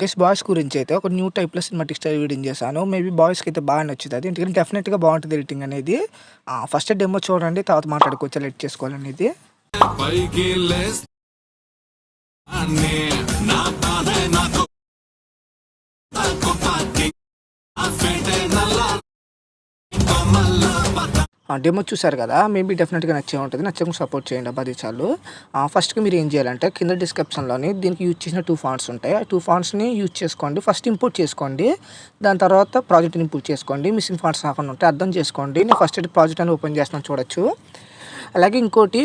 Guys boys గురించి అయితే ఒక న్యూ టైప్‌లో సినిమాటిక్ స్టైల్ ఎడిటింగ్ చేశాను. మేబీ బాయ్స్‌కి అయితే బాగా నచ్చుతది. ఎందుకంటే డెఫినిట్‌గా బావుంటది ఎడిటింగ్ అనేది. ఫస్ట్ డెమో చూడండి. తర్వాత మాట్లాడుకోవచ్చు ఎలా ఎడిట్ చేసుకోవాలనేది. పైకి లేస్తానే నా బాధే నాకు తక్కుపాకి అఫెటే నల్లా కొమ్మల్లో డెమో చూసారు కదా! మేబీ డెఫినిట్‌గా నచ్చే ఉంటది. నచ్చకుండా సపోర్ట్ చేయండి అబ్బా! అది చాలు. ఫస్ట్‌గా మీరు ఏం చేయాలంటే కింద డిస్క్రిప్షన్‌లోని దీనికి యూజ్ చేసిన 2 ఫాంట్స్ ఉంటాయి. ఆ 2 ఫాంట్స్‌ని యూజ్ చేసుకోండి. ఫస్ట్ ఇంపోర్ట్ చేసుకోండి. దాని తర్వాత ప్రాజెక్ట్‌ని ఇంపోర్ట్ చేసుకోండి. మిస్సింగ్ ఫాంట్స్ రాకుండా ఉంటాయి. అర్థం చేసుకోండి. నేను ఫస్ట్ అయితే ప్రాజెక్ట్ అని ఓపెన్ చేస్తున్నాను చూడొచ్చు. అలాగే ఇంకోటి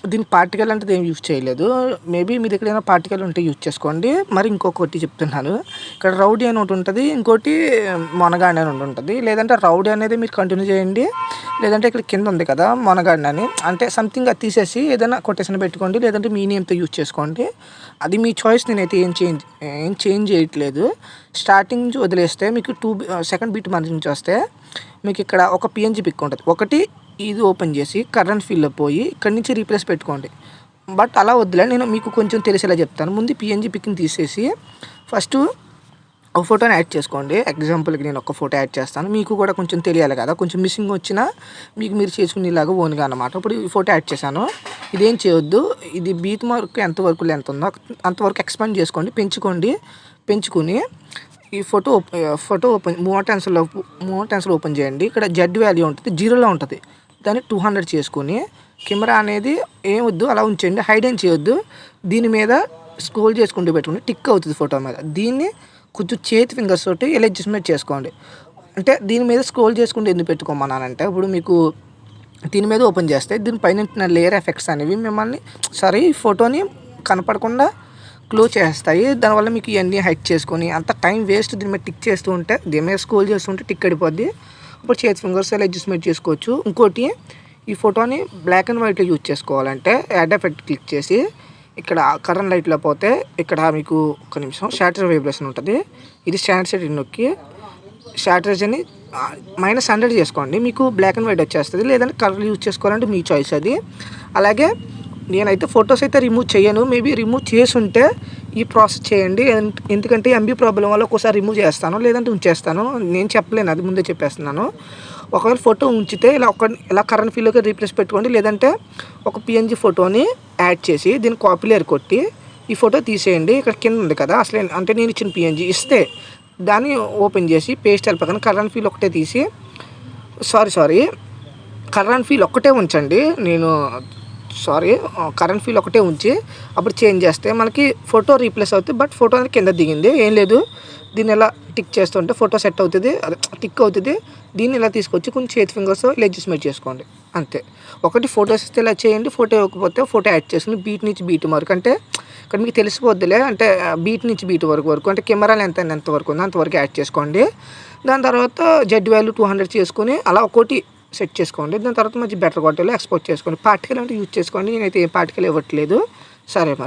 దీనికి పార్టికల్ అంటే ఏం యూజ్ చేయలేదు. మేబీ మీ దగ్గర ఏమైనా పార్టికల్ ఉంటే యూజ్ చేసుకోండి. మరి ఇంకొకటి చెప్తున్నాను. ఇక్కడ రౌడీ అని ఒకటి ఉంటది. ఇంకోటి మొనగాడిని అని ఒకటి ఉంటది. లేదంటే రౌడీ అనేది మీరు కంటిన్యూ చేయండి. లేదంటే ఇక్కడ కింద ఉంది కదా మొనగాడిని అని. అంటే సంథింగ్ అది తీసేసి ఏదైనా కొటేషన్ పెట్టుకోండి. లేదంటే మీ నేమ్‌తో యూజ్ చేసుకోండి. అది మీ చాయిస్. నేనైతే ఏం చేంజ్ చేయట్లేదు. స్టార్టింగ్ నుంచి వదిలేస్తే మీకు సెకండ్ బీట్ మన నుంచి వస్తే మీకు ఇక్కడ ఒక పీఎన్‌జీ పిక్ ఉంటది. ఒకటి ఇది ఓపెన్ చేసి కరెంట్ ఫీల్డ్‌లో పోయి ఇక్కడి నుంచి రీప్లేస్ పెట్టుకోండి. బట్ అలా వద్దులే. నేను మీకు కొంచెం తెలిసేలా చెప్తాను. ముందు పీఎన్‌జీ పిక్‌ని తీసేసి ఫస్టు ఒక ఫోటోని యాడ్ చేసుకోండి. ఎగ్జాంపుల్‌కి నేను ఒక ఫోటో యాడ్ చేస్తాను. మీకు కూడా కొంచెం తెలియాలి కదా! కొంచెం మిస్సింగ్ వచ్చినా మీకు మీరు చేసుకునేలాగా ఓన్‌గా అన్నమాట. ఇప్పుడు ఈ ఫోటో యాడ్ చేశాను. ఇదేం చేయొద్దు. ఇది బీట్ మార్క్ ఎంతవరకు లెంత్ ఉందో అంతవరకు ఎక్స్పాండ్ చేసుకోండి. పెంచుకొని ఈ ఫోటో ఓపెన్ మూవ్ ట్యాన్స్‌లో ఓపెన్ చేయండి. ఇక్కడ జెడ్ వాల్యూ ఉంటుంది. 0లో ఉంటుంది. దాన్ని 200 చేసుకొని కెమెరా అనేది ఏం వద్దు అలా ఉంచండి. హైడ్ ఏం చేయొద్దు. దీని మీద స్క్రోల్ చేసుకుంటూ పెట్టుకోండి. టిక్ అవుతుంది ఫోటో మీద. దీన్ని కొంచెం చేతి ఫింగర్స్ తోటి ఇలా అడ్జస్ట్‌మెంట్ చేసుకోండి. అంటే దీని మీద స్క్రోల్ చేసుకుంటూ ఎందుకు పెట్టుకోమన్నానంటే ఇప్పుడు మీకు దీని మీద ఓపెన్ చేస్తే దీని పైన ఉంటున్న లేయర్ ఎఫెక్ట్స్ అనేవి ఫోటోని కనపడకుండా క్లోజ్ చేస్తాయి. దానివల్ల మీకు ఇవన్నీ హైడ్ చేసుకొని అంత టైం వేస్ట్ దీని మీద టిక్ చేస్తూ ఉంటే దీని మీద స్క్రోల్ చేస్తుంటే టిక్ అడిపోద్ది. ఇప్పుడు చేతి ఫింగర్స్ ఇలా అడ్జస్ట్‌మెంట్ చేసుకోవచ్చు. ఇంకోటి ఈ ఫోటోని బ్లాక్ అండ్ వైట్‌లో యూజ్ చేసుకోవాలంటే యాడ్ ఎఫెక్ట్ క్లిక్ చేసి ఇక్కడ కరెంట్ లైట్‌లో పోతే ఇక్కడ మీకు ఒక్క నిమిషం షాటర్ వైబ్రేషన్ ఉంటుంది. ఇది స్టాండర్డ్ సెట్టింగ్ నొక్కి షాటరేజ్‌ని -100 చేసుకోండి. మీకు బ్లాక్ అండ్ వైట్ వచ్చేస్తది. లేదంటే కలర్ యూజ్ చేసుకోవాలంటే మీ చాయిస్ అది. అలాగే నేనైతే ఫొటోస్ అయితే రిమూవ్ చేయను. మేబీ రిమూవ్ చేసుంటే ఈ ప్రాసెస్ చేయండి. ఎందుకంటే ఎంబీ ప్రాబ్లం వల్ల ఒక్కోసారి రిమూవ్ చేస్తాను. లేదంటే ఉంచేస్తాను. నేను చెప్పలేను. అది ముందే చెప్పేస్తున్నాను. ఒకవేళ ఫోటో ఉంచితే ఇలా కరెంట్ ఫీల్డ్‌లోకి రీప్లేస్ పెట్టుకోండి. లేదంటే ఒక పీఎన్‌జీ ఫోటోని యాడ్ చేసి దీన్ని కాపీ లేయర్ కొట్టి ఈ ఫోటో తీసేయండి. ఇక్కడ కింద ఉంది కదా! అంటే నేను ఇచ్చిన పీఎన్‌జీ ఇస్తే దాన్ని ఓపెన్ చేసి పేస్ట్ పక్కన కరెంట్ ఫీల్డ్ ఒకటే తీసి కరెంట్ ఫీల్డ్ ఒక్కటే ఉంచండి. కరెంట్ ఫీల్డ్ ఒకటే ఉంచి అప్పుడు చేంజ్ చేస్తే మనకి ఫోటో రీప్లేస్ అవుతుంది. బట్ ఫోటో అనేది కింద దిగింది. ఏం లేదు. దీన్ని ఇలా టిక్ చేస్తుంటే ఫోటో సెట్ అవుతుంది. అదే టిక్ అవుతుంది. దీన్ని ఇలా తీసుకొచ్చి కొంచెం చేతి ఫింగర్స్‌తో ఇలా అడ్జస్ట్‌మెంట్ చేసుకోండి. అంతే. ఒకటి ఫోటోస్ ఇస్తే ఇలా చేయండి. ఫోటో ఇవ్వకపోతే ఫోటో యాడ్ చేసుకొని బీట్ నుంచి బీట్ వరకు అంటే ఇక్కడ మీకు తెలిసిపోద్దిలే. అంటే బీట్ నుంచి బీట్ వరకు అంటే కెమెరా లెంత్ ఎంత వరకు ఉందో అంతవరకు యాడ్ చేసుకోండి. దాని తర్వాత జెడ్ వాల్యూ 200 చేసుకొని అలా ఒక్కోటి సెట్ చేసుకోండి. దాని తర్వాత మంచి బెటర్ క్వాలిటీలో ఎక్స్పోర్ట్ చేసుకోండి. పార్టికల్ అంటే యూజ్ చేసుకోండి. నేనైతే ఏ పార్టికల్ ఇవ్వట్లేదు. సరే మరి.